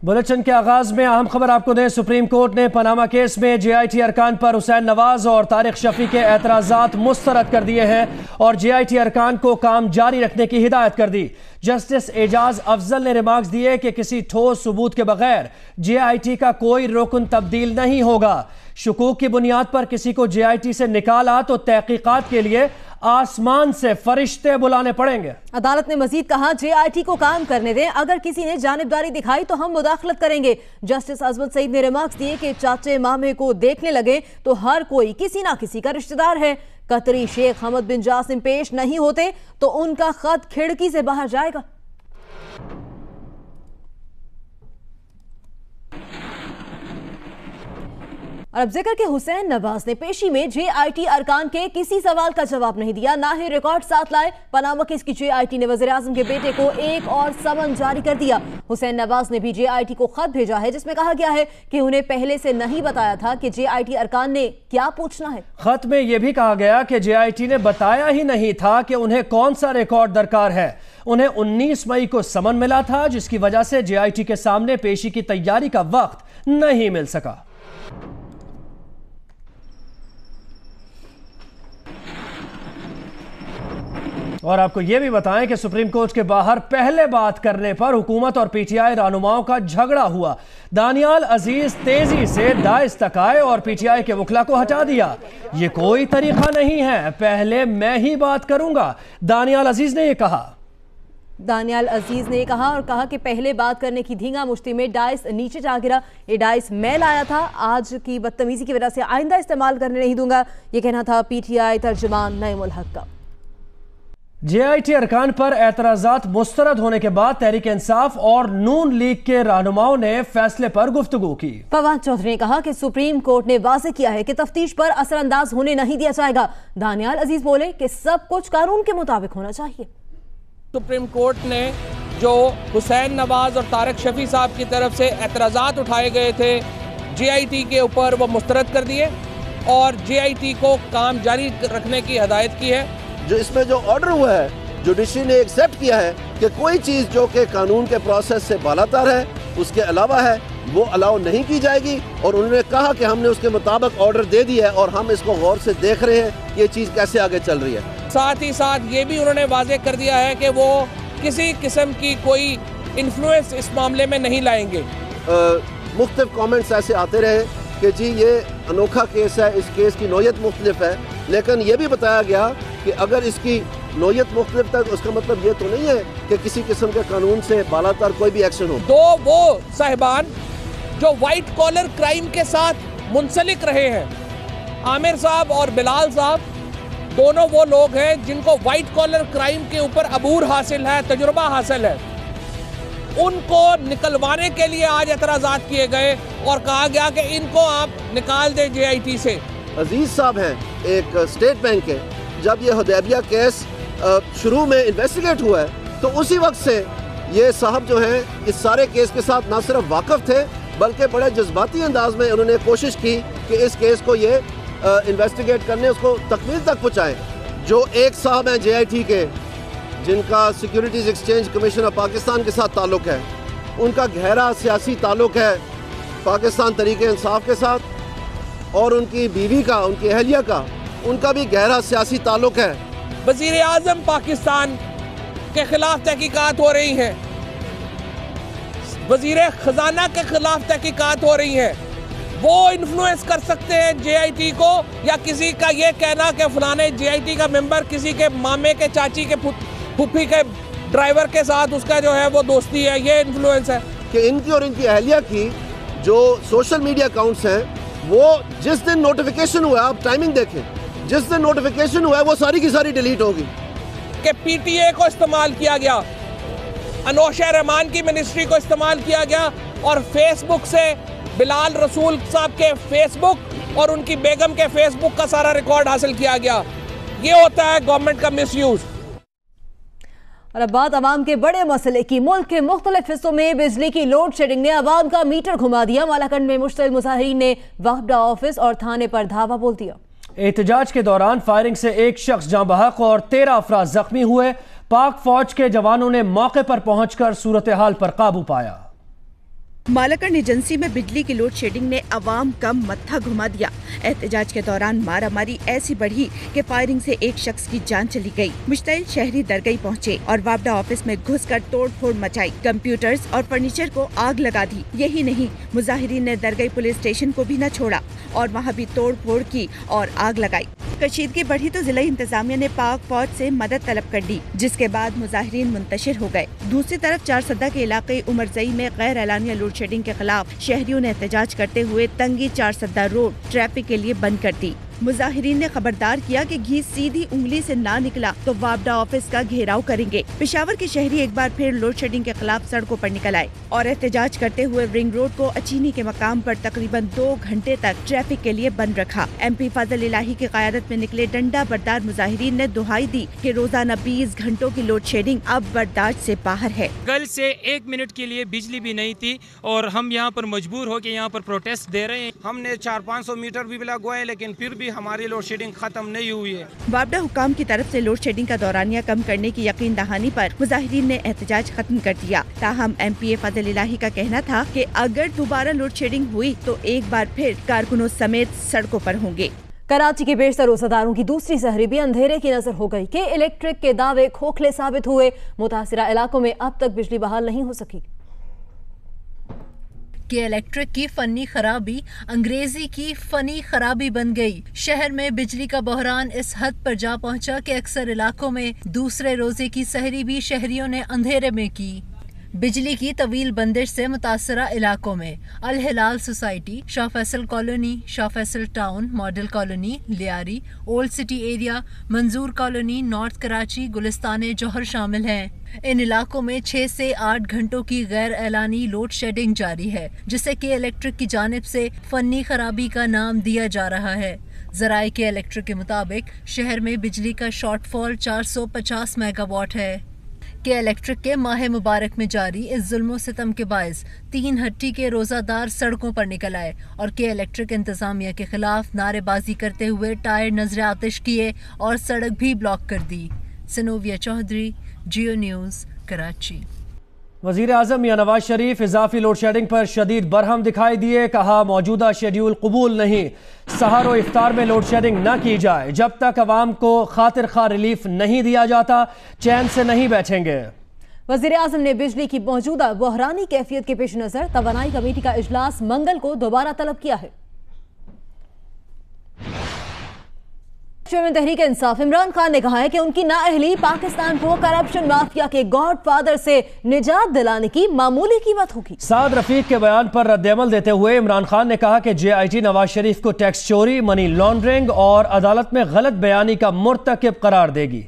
Bulletin के आगाज में अहम खबर आपको दें। सुप्रीम कोर्ट ने पनामा केस में JIT अरकान पर हुसैन नवाज और तारिक शफी के एतराज़ात मुस्तरद कर दिए हैं और JIT अरकान को काम जारी रखने की हिदायत कर दी। जस्टिस एजाज अफजल ने रिमार्क्स दिए कि किसी ठोस सबूत के बगैर JIT का कोई रुकन तब्दील नहीं होगा। शुकूक की बुनियाद पर किसी को JIT से निकाला तो तहकीकात के लिए आसमान से फरिश्ते बुलाने पड़ेंगे। अदालत ने मजीद कहा, JIT को काम करने दें, अगर किसी ने जानिबदारी दिखाई तो हम मुदाखलत करेंगे। जस्टिस अजमत सईद ने रिमार्क्स दिए कि चाचे मामे को देखने लगे तो हर कोई किसी ना किसी का रिश्तेदार है। कतरी शेख हमद बिन जासिम पेश नहीं होते तो उनका खत खिड़की से बाहर जाएगा। और अब जिक्र के हुसैन नवाज ने पेशी में JIT अरकान के किसी सवाल का जवाब नहीं दिया, ना ही रिकॉर्ड साथ लाए। पनामा केस की JIT ने वज़ीर आज़म के बेटे को एक और समन जारी कर दिया। हुसैन नवाज ने भी JIT को खत भेजा है जिसमें कहा गया है कि उन्हें पहले से नहीं बताया था कि JIT अरकान ने क्या पूछना है। खत में यह भी कहा गया कि JIT ने बताया ही नहीं था कि उन्हें कौन सा रिकॉर्ड दरकार है। उन्हें 19 मई को समन मिला था जिसकी वजह से JIT के सामने पेशी की तैयारी का वक्त नहीं मिल सका। और आपको यह भी बताएं कि सुप्रीम कोर्ट के बाहर पहले बात करने पर हुकूमत और PTI रहनुमाओं का झगड़ा हुआ। दानियाल अजीज तेजी से दाइस तक आए और PTI के वकला को हटा दिया। ये कोई तरीका नहीं है, पहले मैं ही बात करूंगा, दानियाल अजीज ने यह कहा। दानियाल अजीज ने कहा और कहा कि पहले बात करने की धींगा मुश्ती में डाइस नीचे जा गिरा। ये डाइस मैं लाया था, आज की बदतमीजी की वजह से आइंदा इस्तेमाल करने नहीं दूंगा, ये कहना था PTI तर्जुमान नईमुल हक का। JIT अरकान पर एतराज़ात मुस्तरद होने के बाद तहरीक इंसाफ और नून लीग के रहनुमाओं ने फैसले पर गुफ्तगू की। फवाद चौधरी ने कहा कि सुप्रीम कोर्ट ने वाज़ेह किया है कि तफ्तीश पर असरअंदाज होने नहीं दिया जाएगा। दानियाल अजीज बोले कि सब कुछ कानून के मुताबिक होना चाहिए। सुप्रीम कोर्ट ने जो हुसैन नवाज और तारिक शफी साहब की तरफ से एतराज़ात उठाए गए थे JIT के ऊपर, वो मुस्तरद कर दिए और JIT को काम जारी रखने की हिदायत की है। जो इसमें जो ऑर्डर हुआ है, जुडिशरी ने एक्सेप्ट किया है कि कोई चीज़ जो कि कानून के प्रोसेस से बालातर है, उसके अलावा है, वो अलाउ नहीं की जाएगी। और उन्होंने कहा कि हमने उसके मुताबिक ऑर्डर दे दिया है और हम इसको गौर से देख रहे हैं ये चीज़ कैसे आगे चल रही है। साथ ही साथ ये भी उन्होंने वाज़ेह कर दिया है कि वो किसी किस्म की कोई इन्फ्लुएंस इस मामले में नहीं लाएंगे। मुख्तलिफ कमेंट्स ऐसे आते रहे कि जी ये अनोखा केस है, इस केस की नौयत मुख्तलिफ है, लेकिन ये भी बताया गया कि अगर इसकी नौयत मुख्तलिफ तक, उसका मतलब ये तो नहीं है कि किसी किस्म के कानून से बालातर कोई भी एक्शन हो। तो वो साहिबान जो वाइट कॉलर क्राइम के साथ मुंसलिक रहे हैं, आमिर साहब और बिलाल साहब, दोनों वो लोग हैं जिनको वाइट कॉलर क्राइम के ऊपर अबूर हासिल है, तजुर्बा हासिल है, उनको निकलवाने के लिए आज एतराज़ात किए गए और कहा गया कि इनको आप निकाल दें JIT से। अजीज साहब हैं एक स्टेट बैंक के, जब ये हुदैबिया केस शुरू में इन्वेस्टिगेट हुआ है तो उसी वक्त से ये साहब जो हैं इस सारे केस के साथ ना सिर्फ वाकिफ थे बल्कि बड़े जज्बाती अंदाज में उन्होंने कोशिश की कि इस केस को ये इन्वेस्टिगेट करने, उसको तकमील तक पहुँचाएँ। जो एक साहब हैं JIT के जिनका securities exchange commission of Pakistan के साथ ताल्लुक़ है, उनका गहरा सियासी ताल्लुक़ है पाकिस्तान तहरीक इंसाफ के साथ, और उनकी बीवी का, उनकी अहलिया का, उनका भी गहरा सियासी ताल्लुक़ है। वज़ीर आज़म पाकिस्तान के खिलाफ तहकीकात हो रही हैं, वज़ीर ख़जाना के खिलाफ तहकीकात हो रही हैं। वो इन्फ्लुएंस कर सकते हैं JIT को, या किसी का ये कहना कि फलाने JIT का मेंबर किसी के मामे के, चाची के, फूफी के ड्राइवर के साथ उसका जो है वो दोस्ती है, ये इन्फ्लुएंस है। कि इनकी और इनकी अहलिया की जो सोशल मीडिया अकाउंट्स हैं, वो जिस दिन नोटिफिकेशन हुआ, आप टाइमिंग देखें, जिस दिन नोटिफिकेशन हुआ है वो सारी की सारी डिलीट होगी। कि PTA को इस्तेमाल किया गया, अनोशा रहमान की मिनिस्ट्री को इस्तेमाल किया गया और फेसबुक से बिलाल रसूल साहब के फेसबुक और उनकी बेगम के फेसबुक का सारा रिकॉर्ड हासिल किया गया। ये होता है गवर्नमेंट का मिसयूज। और अब बात अवाम के बड़े मसले की। मुल्क के मुख्तलिफ हिस्सों में बिजली की लोड शेडिंग ने अवाम का मीटर घुमा दिया। मालाकंड में मुश्तइल मुजाहिरीन ने वफदा ऑफिस और थाने पर धावा बोल दिया। एहतजाज के दौरान फायरिंग से एक शख्स जाँ बहक और 13 अफराद जख्मी हुए। पाक फौज के जवानों ने मौके पर पहुंचकर सूरत हाल पर काबू पाया। मालाकंड एजेंसी में बिजली की लोड शेडिंग ने अवाम का मत्था घुमा दिया। एहतजाज के दौरान मारामारी ऐसी बढ़ी कि फायरिंग से एक शख्स की जान चली गई। मुश्तइल शहरी दरगाह पहुंचे और वापडा ऑफिस में घुसकर तोड़-फोड़ मचाई, कंप्यूटर्स और फर्नीचर को आग लगा दी। यही नहीं, मुजाहिरीन ने दरगाह पुलिस स्टेशन को भी न छोड़ा और वहाँ भी तोड़-फोड़ की और आग लगाई। कशीदगी बढ़ी तो जिला इंतजामिया ने पाक फौज से मदद तलब कर ली, जिसके बाद मुजाहिरीन मुंतशिर हो गए। दूसरी तरफ चारसद्दा के इलाके उमरजई में गैर एलानिया लोड शेडिंग के खिलाफ शहरियों ने एहतजाज करते हुए तंगी चारसद्दा रोड ट्रैफिक के लिए बंद कर दी। मुजाहिरीन ने खबरदार किया कि घी सीधी उंगली से ना निकला तो वापडा ऑफिस का घेराव करेंगे। पेशावर के शहरी एक बार फिर लोड शेडिंग के खिलाफ सड़कों पर निकल आए और एहतजाज करते हुए रिंग रोड को अचीनी के मकाम पर तकरीबन 2 घंटे तक ट्रैफिक के लिए बंद रखा। MP फजल इलाही की क़यादत में निकले डंडा बरदार मुजाहिरीन ने दुहाई दी कि रोजाना 20 घंटों की लोड शेडिंग अब बर्दाश्त से बाहर है। कल से 1 मिनट के लिए बिजली भी नहीं थी और हम यहाँ पर मजबूर हो के यहाँ पर प्रोटेस्ट दे रहे हैं। हमने 400-500 मीटर भी लगवाए लेकिन फिर भी हमारी लोड शेडिंग खत्म नहीं हुई है। वापडा हुकाम की तरफ से लोड शेडिंग का दौरानिया कम करने की यकीन दहानी पर मुजाहिरीन ने एहतजाज खत्म कर दिया। ताहम MPA फजल इलाही का कहना था कि अगर दोबारा लोड शेडिंग हुई तो एक बार फिर कारकुनों समेत सड़कों पर होंगे। कराची के बेशतर रोजादारों की दूसरी सहरी भी अंधेरे की नजर हो गई कि इलेक्ट्रिक के दावे खोखले साबित हुए। मुतासिरा इलाकों में अब तक बिजली बहाल नहीं हो सकी। कि इलेक्ट्रिक की फनी खराबी अंग्रेजी की फनी खराबी बन गई। शहर में बिजली का बहरान इस हद पर जा पहुंचा कि अक्सर इलाकों में दूसरे रोजे की सहरी भी शहरियों ने अंधेरे में की। बिजली की तवील बंदिश से मुतासरा इलाकों में Al Hilal society, Shah Faisal colony, Shah Faisal town, model colony, Lyari, old city area, Manzoor colony, north Karachi, Gulistan Jauhar शामिल हैं। इन इलाकों में 6 से 8 घंटों की गैर एलानी लोड शेडिंग जारी है, जिसे के इलेक्ट्रिक की जानिब से फनी खराबी का नाम दिया जा रहा है। जराए के इलेक्ट्रिक के मुताबिक शहर में बिजली का शॉर्टफॉल 450 मेगावाट है। के इलेक्ट्रिक के माह मुबारक में जारी इस जुल्म सितम के बायस 3 हट्टी के रोजादार सड़कों पर निकल आए और के इलेक्ट्रिक इंतजामिया के खिलाफ नारेबाजी करते हुए टायर नजर आतिश किए और सड़क भी ब्लॉक कर दी। सनोविया चौधरी, जियो न्यूज़, कराची। वज़ीर आज़म मियां नवाज शरीफ इजाफी लोड शेडिंग पर शदीद बरहम दिखाई दिए। कहा मौजूदा शेड्यूल कबूल नहीं, सहर और इफ्तार में लोड शेडिंग न की जाए। जब तक अवाम को खातिर खा रिलीफ नहीं दिया जाता चैन से नहीं बैठेंगे। वज़ीर आज़म ने बिजली की मौजूदा बहरानी कैफियत के पेश नजर तवानाई कमेटी का इजलास मंगल को दोबारा तलब किया है। चेयरमैन तहरीक इंसाफ इमरान खान ने कहा है कि उनकी नाअहली पाकिस्तान को करप्शन माफिया के गॉडफादर से निजात दिलाने की मामूली कीमत होगी। साद रफीक के बयान पर रद्दअमल देते हुए इमरान खान ने कहा कि JIT नवाज शरीफ को टैक्स चोरी, मनी लॉन्ड्रिंग और अदालत में गलत बयानी का मुर्तकिब करार देगी।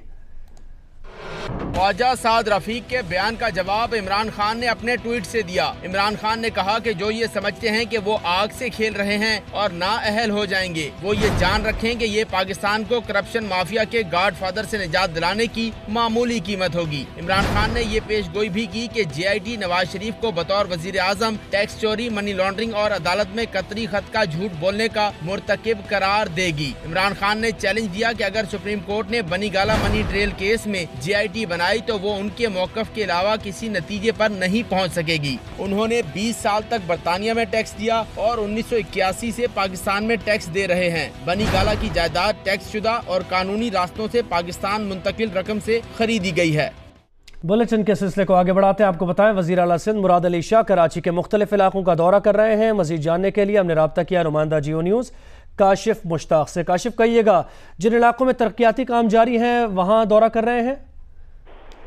ख्वाजा साद रफीक के बयान का जवाब इमरान खान ने अपने ट्वीट से दिया। इमरान खान ने कहा कि जो ये समझते हैं कि वो आग से खेल रहे हैं और नाअहल हो जाएंगे, वो ये जान रखें कि ये पाकिस्तान को करप्शन माफिया के गॉडफादर से निजात दिलाने की मामूली कीमत होगी। इमरान खान ने ये पेश गोई भी की कि JIT नवाज शरीफ को बतौर वजीर आजम टैक्स चोरी, मनी लॉन्ड्रिंग और अदालत में कतरी खत का झूठ बोलने का मुर्तकिब करार देगी। इमरान खान ने चैलेंज दिया कि अगर सुप्रीम कोर्ट ने बनी गाला मनी ट्रेल केस में JIT बनाई तो वो उनके मौकफ के अलावा किसी नतीजे पर नहीं पहुंच सकेगी। उन्होंने 20 साल तक बरतानिया में टैक्स दिया और 1981 से पाकिस्तान में टैक्स दे रहे हैं। बनी गाला की जायदाद टैक्स शुदा और कानूनी रास्तों से पाकिस्तान मुंतकिल रकम से खरीदी गई है। बुलेटिन के सिलसिले को आगे बढ़ाते हैं। आपको बताएं वज़ीर आला सिंध मुराद अली शाह कराची के मुख्तलिफ इलाकों का दौरा कर रहे हैं। मजीद जानने के लिए हमने रब्ता किया नुमाइंदा जियो न्यूज़ काशिफ मुश्ताक से। काशिफ, कहिएगा जिन इलाकों में तरक्याती काम जारी हैं वहाँ दौरा कर रहे हैं?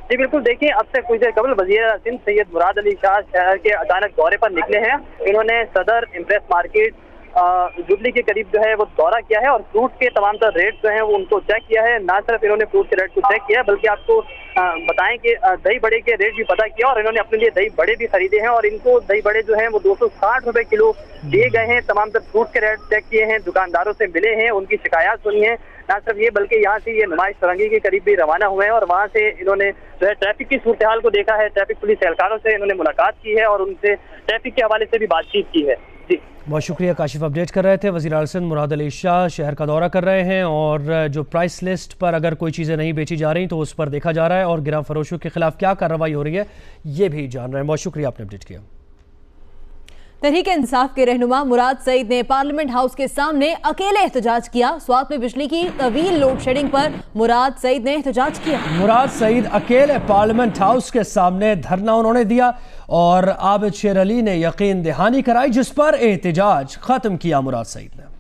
जी बिल्कुल, देखिए अब से कुछ देर कबल वज़ीर सिंध सैयद मुराद अली शाह शहर के अचानक दौरे पर निकले हैं। इन्होंने सदर, इम्प्रेस मार्केट, जुबली के करीब जो है वो दौरा किया है और फ्रूट के तमाम तर रेट जो हैं वो उनको चेक किया है। ना सिर्फ इन्होंने फ्रूट के रेट को चेक किया है बल्कि आपको बताएं कि दही बड़े के रेट भी पता किया और इन्होंने अपने लिए दही बड़े भी खरीदे हैं और इनको दही बड़े जो हैं वो 260 रुपए किलो दिए गए हैं। तमाम तर फ्रूट के रेट चेक किए हैं, दुकानदारों से मिले हैं, उनकी शिकायत सुनी है। ना सिर्फ ये बल्कि यहाँ से ये नुमाइश सरंगी के करीब भी रवाना हुए हैं और वहाँ से इन्होंने जो है ट्रैफिक की सूरत हाल को देखा है। ट्रैफिक पुलिस एहलकारों से इन्होंने मुलाकात की है और उनसे ट्रैफिक के हवाले से भी बातचीत की है। जी बहुत शुक्रिया काशिफ, अपडेट कर रहे थे। वज़ीर आला सिंध मुराद अली शाह शहर का दौरा कर रहे हैं और जो प्राइस लिस्ट पर अगर कोई चीज़ें नहीं बेची जा रही तो उस पर देखा जा रहा है और गिरां फरोशों के खिलाफ क्या कार्रवाई हो रही है ये भी जान रहे हैं। बहुत शुक्रिया, आपने अपडेट किया। तहरीक इंसाफ के रहनुमा मुराद सईद ने पार्लियामेंट हाउस के सामने अकेले एहतजाज किया। स्वात में बिजली की तवील लोड शेडिंग पर मुराद सईद ने एहतजाज किया। मुराद सईद अकेले पार्लियामेंट हाउस के सामने धरना उन्होंने दिया और आबिद शेर अली ने यकीन दहानी कराई, जिस पर एहतजाज खत्म किया मुराद सईद ने।